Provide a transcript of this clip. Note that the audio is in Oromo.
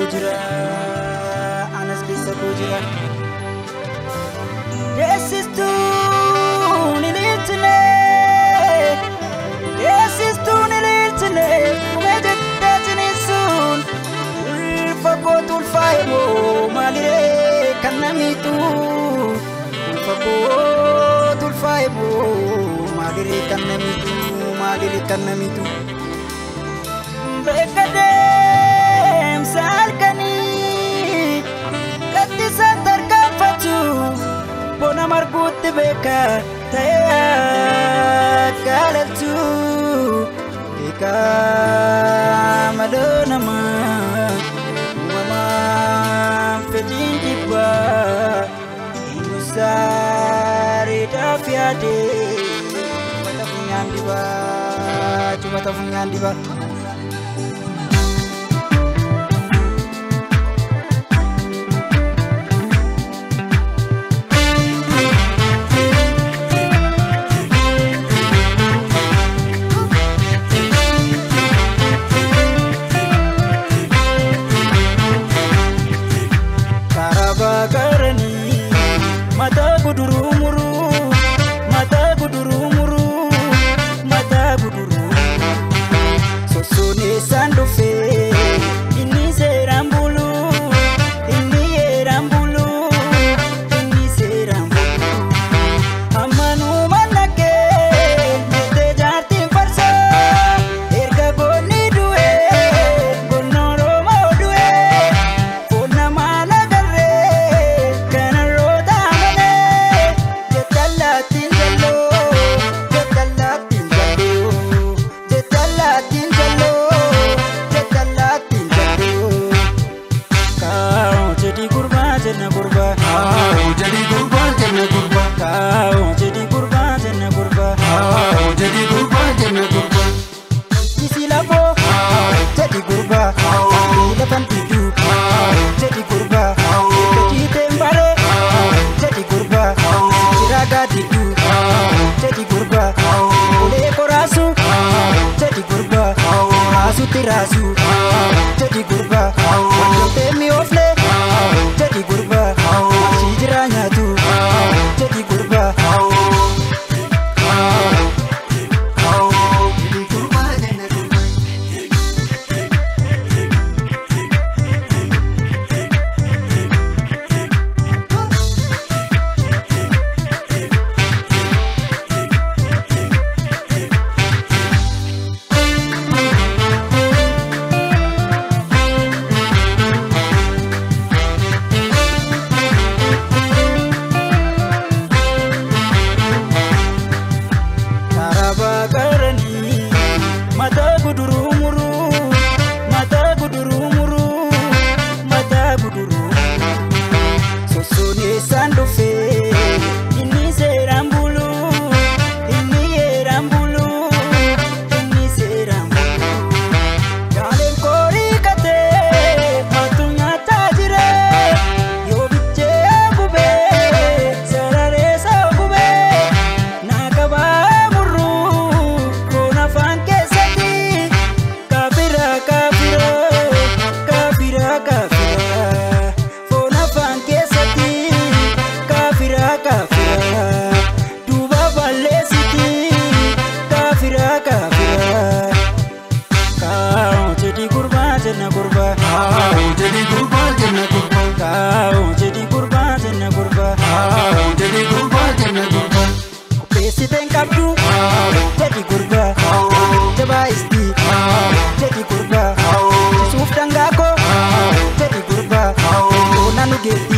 kujira, anas bisa kujira. This is too nilitne. This is too nilitne. Kumejat tajnisun. Ulfakot ulfaimu malire kanamitu. Ulfakot ulfaimu malire kanamitu. Bekadem salkani Latisa terkafatu Bona margut beka Taya kalatu Ika madonama Mama fedin tiba Musari dafiade Cuma tafungan diba Mata guduru muru, sosone sandofe, ini serambulu, ini serambulu, amanu manake, nete jati farsa, erga goni due, gonoro mau due, pona mana garre, kana roda mane, jetalatin jalo, Jenna gurba, jadi gurba, jenna gurba. kau jadi gurba, jenna gurba. Jadi gurba, jenna gurba. Isi labo, jadi gurba. Lepan tidur, jadi gurba. Jadi tembare, jadi gurba. Kiraga tidur, jadi gurba. Boleh korasu, jadi gurba. Asu tirasu, jadi gurba. Wanjang temi ofle, jadi gurba. Masih jiranya tuh, jadi gurba. Jadi gurba, jenna gurba. Mata guduru muru, sosone sandofe, ini serambulu, ini serambulu. Kalen kori kate, matunya tajire, yo biche bube, sarare sabube, nakaba muru, kona fan kesati, kafira. Fona fan kesati, kafira. Duba balesiti, kafira. Kau jadi gurba, jenna gurba. Jadi gurba, jenna gurba. Kau jadi gurba, jenna gurba. Jadi gurba, jenna gurba. Besi tengkapku, jadi gurba. Coba isti, jadi gurba. Suf tanggako, jadi gurba. Nanu geti.